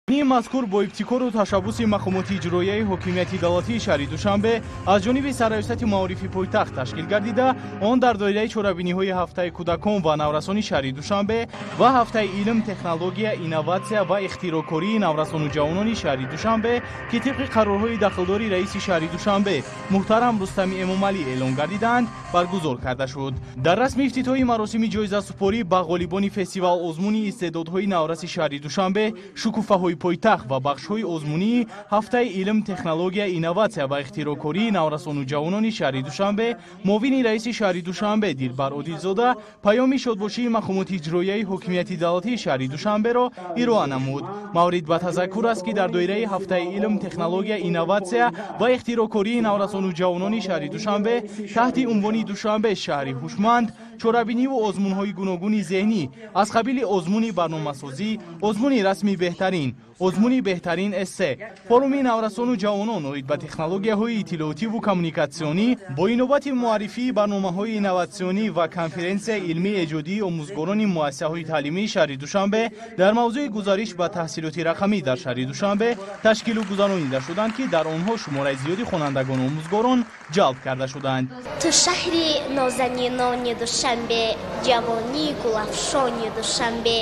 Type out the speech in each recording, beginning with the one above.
мазкур бо ибтикору ташаббуси мақомоти иҷроияи ҳокимияти давлатии шаҳри Душанбе аз ҷониби Сароясати маорифи пойтахт ташкил гардида, он дар доираи чорабиниҳои ҳафтаи кӯдакон ва наврасони шаҳри Душанбе ва ҳафтаи илм, технология, инноватсия ва ихтирокории наврасону ҷавонони шаҳри Душанбе ки тибқи қарорҳои дахлдори раиси шаҳри Душанбе муҳтарам Рустами Эмомалӣ эълон гардиданд, баргузор карда шуд. Дар расми ифтитоҳи маросими ҷоизасупорӣ ба ғолибони фестивал озмуни истеъдодҳои навраси шаҳри Душанбе, шукуфаҳои пойтахт ва бахшҳои озмунии ҳафтаи илм, технология, инноватсия ва ихтирокории наврасону ҷавонони шаҳри Душанбе, муовини раиси шаҳри Душанбе Дилбар Одилзода паёми шодбошии мақомоти иҷроияи ҳокимияти давлатии шаҳри Душанберо ироа намуд. Маврид ба тазаккур аст ки дар доираи ҳафтаи илм, технология, инноватсия ва ихтирокории наврасону ҷавонони шаҳри Душанбе таҳти унвони Душанбе шаҳри ҳушманд, чорабиниву озмунҳои гуногуни зеҳнӣ аз қабили озмуни барномасозӣ, озмуни расми беҳтарин, озмуни беҳтарин эссе, форуми наврасону ҷавонон оид ба технологияҳои иттилоотиву коммуникатсионӣ бо инобати муаррифии барномаҳои инноватсионӣ ва конференсияи илмии эҷодии омӯзгорони муассисаҳои таълимии шаҳри Душанбе дар мавзӯи гузариш ба таҳсилоти рақамӣ дар шаҳри Душанбе ташкилу гузаронида шуданд ки дар онҳо шумораи зиёди хонандагону омӯзгорон ҷалб карда шуданд. То шаҳри нозанинони Душанбе, ҷавонии гулафшони Душанбе,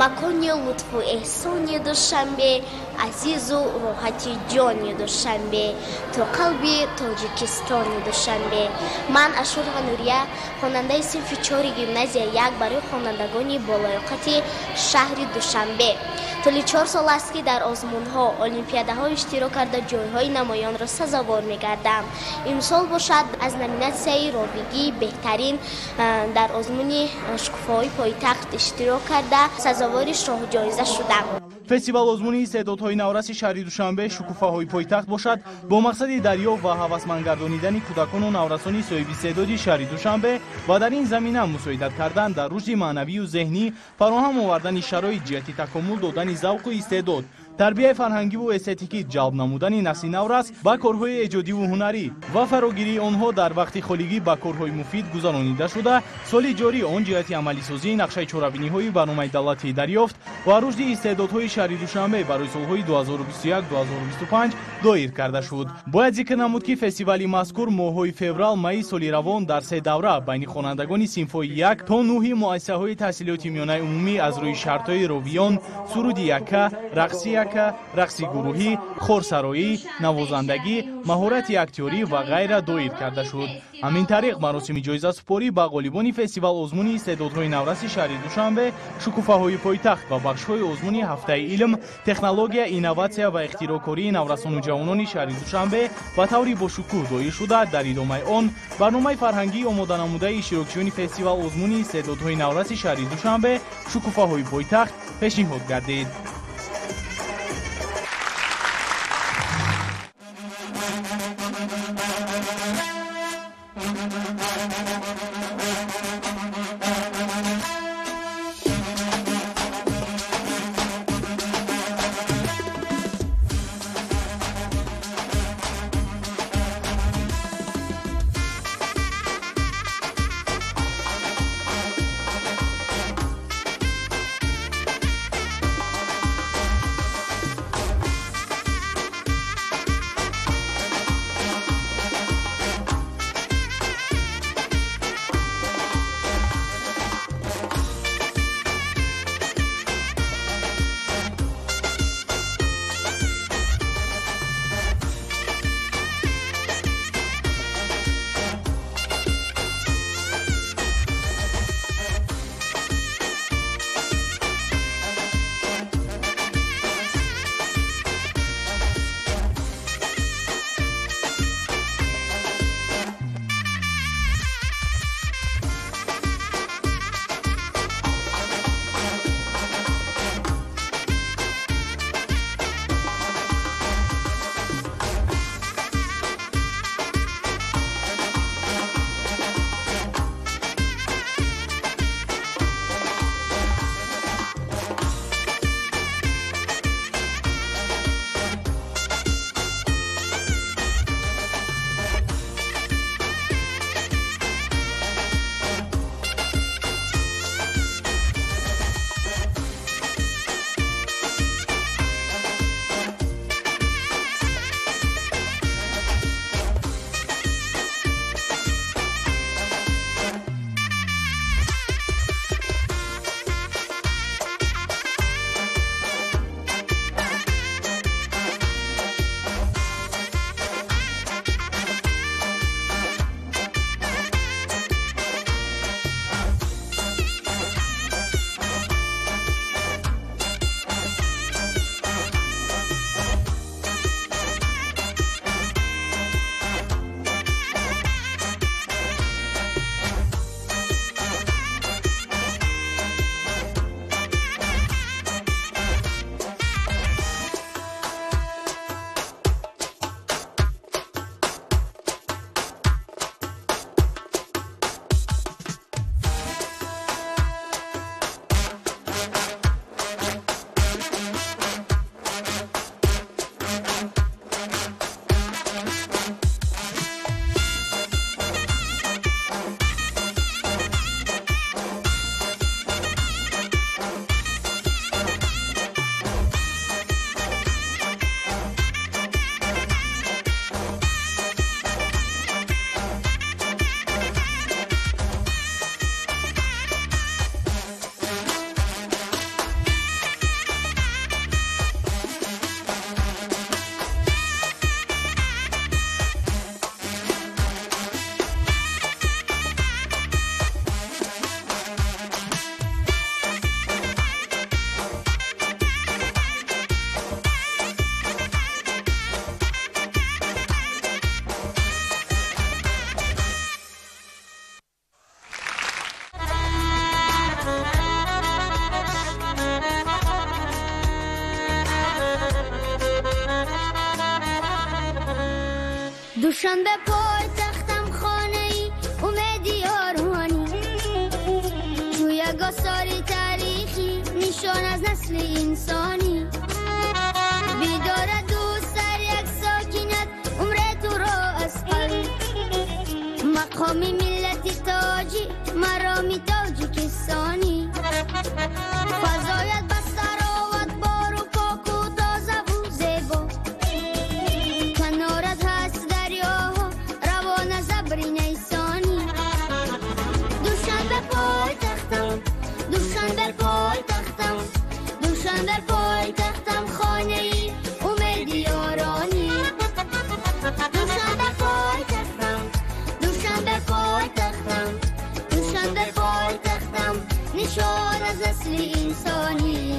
макони лутфу эҳсони Душанбе, азизу роҳати ҷони Душанбе, то қалби Тоҷикистони Душанбе. Ман Ашурова Нурия, хонандаи синфи 4 гимназия 1 барои хонандагони болоёқати шаҳри Душанбе. Толи 4 сол аст ки дар озмунҳо, олимпиадаҳо иштирок карда ҷойҳои намоёнро сазовор мегардам. Имсол бошад аз номинатсияи робигии беҳтарин дар озмуни шукуфаҳои пойтахт иштирок карда сазовори шоҳҷоиза шудам. фестивал озмуни истеъдодҳои навраси шаҳри Душанбе шукуфаҳои пойтахт бошад бо мақсади дарёфт ва ҳавасманд гардонидани кӯдакону наврасони соҳибистеъдоди шаҳри Душанбе ва дар ин замина мусоидат кардан дар рушди маънавию зеҳнӣ, фароҳам овардани шароит ҷиҳати такомул додани завқу истеъдод, тарбияи фарҳангиву эстетикӣ ҷалб намудани насли наврас ба корҳои эҷодиву ҳунарӣ ва фарогирии онҳо дар вақти холигӣ ба корҳои муфид гузаронида шуда, соли ҷорӣ он ҷиҳати амалисозии нақшаи чорабиниҳои барномаи давлатии дарёфт ва рушди истеъдодҳои шаҳри Душанбе барои солҳои 2021-2025 доир карда шуд. Бояд зикр намуд ки фестивали мазкур моҳҳои феврал, майи соли равон дар 3 давра байни хонандагони синфҳои 1 то 9 муассисаҳои таҳсилоти миёнаи умумӣ аз рӯи шартҳои ровиён, суруди яка, рақси яка, рақси гурӯҳӣ, хорсароӣ, навозандагӣ, маҳорати актёрӣ ва ғайра доир карда шуд. ҳамин тариқ маросими ҷоизасупорӣ ба ғолибони фестивал озмуни истеъдодҳои навраси шаҳри Душанбе, шукуфаҳои пойтахт ва бахшҳои озмуни ҳафтаи илм, технология, инноватсия ва ихтирокории наврасону ҷавонони шаҳри Душанбе ба таври бошукӯҳ доир шуда, дар идомаи он барномаи фарҳангии омоданамудаи иштирокчиёни фестивал озмуни истеъдодҳои навраси шаҳри Душанбе, шукуфаҳои пойтахт пешниҳод гардид. دوشنبه پایتختم خانه‌ای امید یارانی جوی آثاری تاریخی نشان از نسل انسانی بیدار دوست در یک ساکنت عمر تو را از قلب مقامی ملتی تاجی مرامی تاجیکستانی فضایت بستر آود بار و پاک و تازه و زیبا کنارت هست دریاها روان زبری نیسانی دوشنبه پایتختم دوشنبه پایتختم دوشنبه پایتختم خانه‌ای امید یارانی دوشنبه پایتختم دوشنبه پایتختم دوشنبه پایتختم نشان از اصل انسانی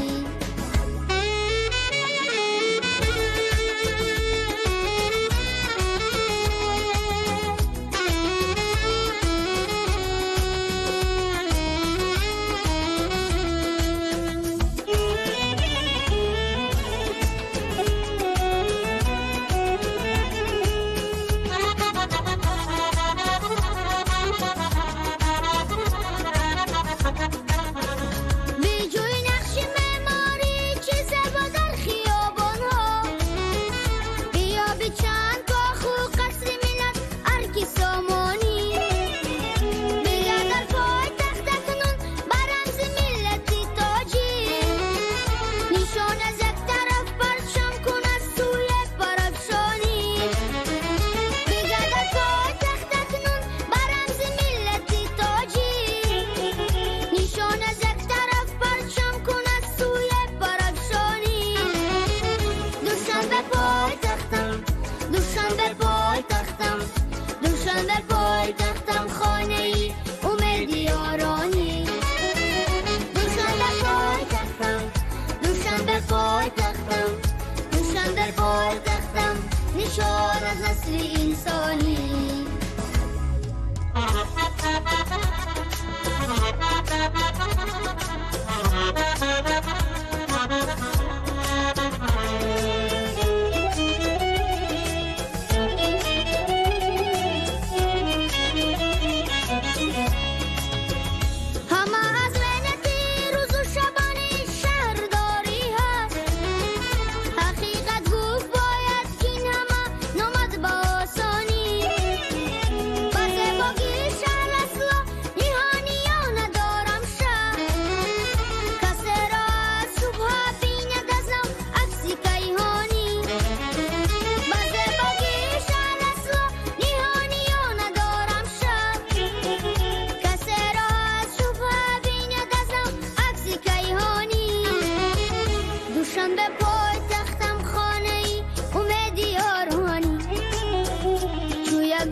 نشان از نسل انسانی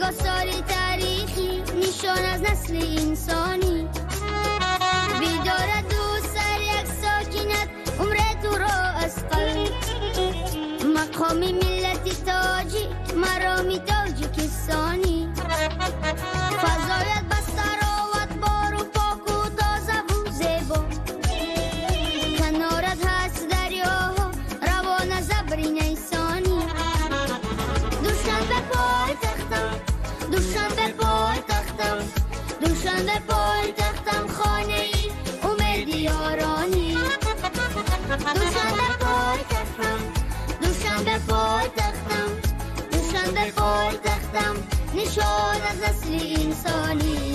آثاری تاریخی نشان از نسل انسانی بیدار دوست در یک ساکنت عمر تو را از قلب مقامی ملتی تاجی مرامی تاجیکستانی فضایت بستر آود بار و پاک و تازه و زیبا کنارت هست دریاها روان زبری نیسانی دوشنبه پایتختم دوشنبه پایتختم دوشنبه پایتختم خانه‌ای امید یارانی دوشنبه پایتختم دوشنبه پایتختم دوشنبه پایتختم نشان از اصل انسانی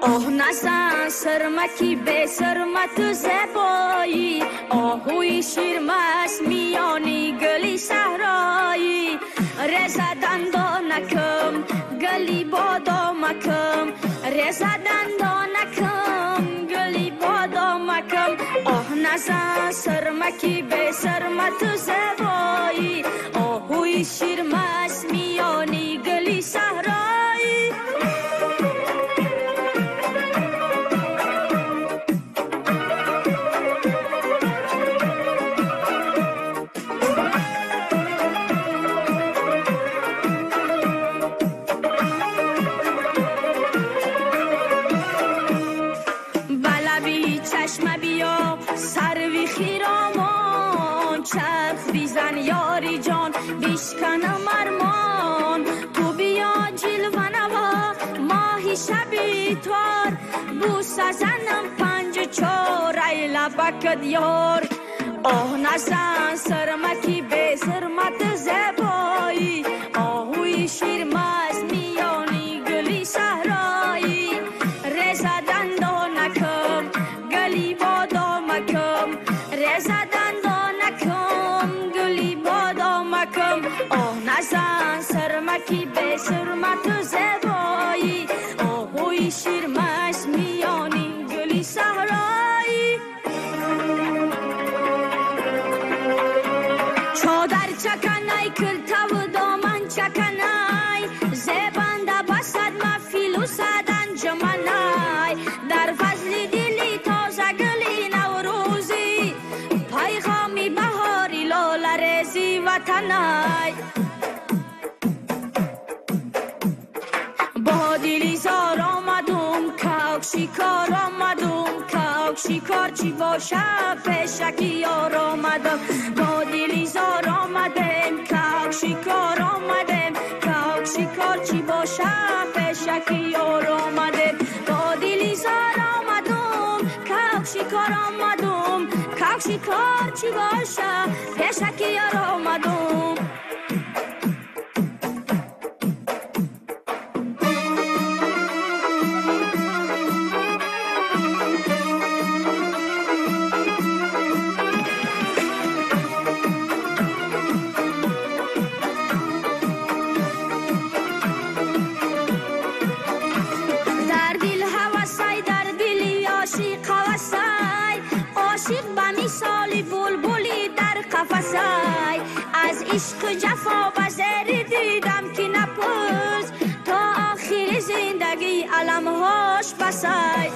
آه نزن سرمکی به سرمت زبایی آهوی شیرمست میانی گلی صحرایی رزا دندانکم گلی بادامکم رزا دندانکم گلی بادامکم آه نزن سرمکی به سرمت زبایی آهوی شیرمست میانی گلی صحرایی چشم بیا سروی خیرامان چرخ بیزن یاری جان بیشکنم ارمان تو بیا جلوه نوا ماهی شبی توار بوس زنم 5-4 ای لبک دیار آه نزن سرمکی به سرمت زبایی آهوی شیرمست میانی گلی صحرایی رزا دندانکم گلی بادامکم رزا دندانکم گلی بادامکم آه نزن سرمکی به سرمت زبایی آهوی شیرمست میانی گلی صحرایی چادر چکنای کرتو دامن چکنای زبنده بسد مفیلو سدن جمنای در فضل دلی تازه گلی نوروزی پیغامی بهاری لال رزی وطنای با دلی زار آمدم کوک شکار آمدم کوک شکار چی باشه پیشکی یار آمدم با دلی زار آمدم کوک شکار آمدم کوک شکار چی باشه پیشکی یار آمدم با دلی زار آمدم کوک شکار آمدم کوک شکار چی باشه پیشکی یار آمدم از عشق جفا و زهر دیدم که نپوز تا آخر زندگی علمهاش بسای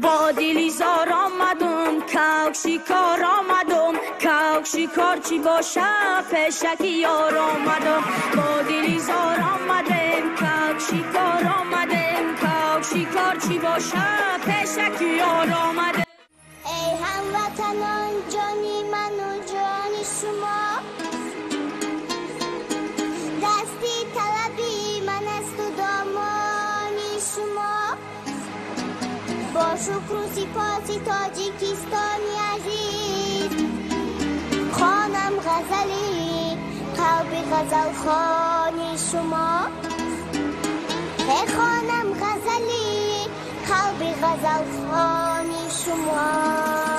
با دلی زار آمدم کوک شکار آمدم کوک شکار چی باشه پیشکی یار آمدم با دلی زار آمدم کوک شکار آمدم کوک شکار چی باشه پیشکی یار آمدم ای هموطنان جانی من و جانی شما دستی طلبی من است و دامانی شما با شکر و سپاسی تاجیکستانی عزیز خوانم غزلی قلب غزل خوانی شما خوانم غزلی قلب غزل خوانی شما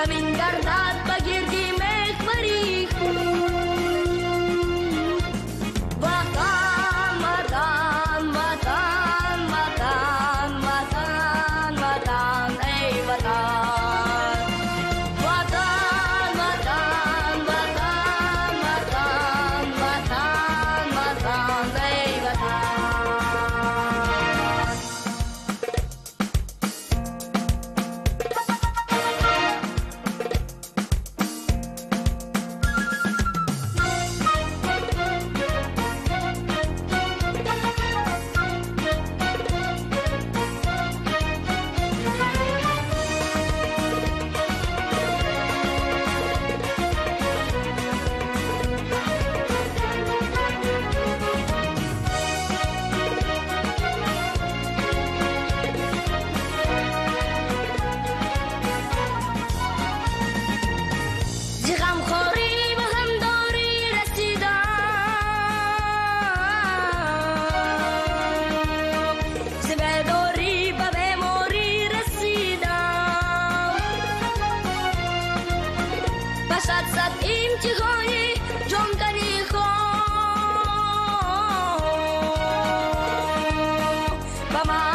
زمین گردد به گردی مخبری وطن وطن وطن وطن وطن وطن ای وطن وطن وطن وطن وطن وطن وطن ای وطن Bye-bye.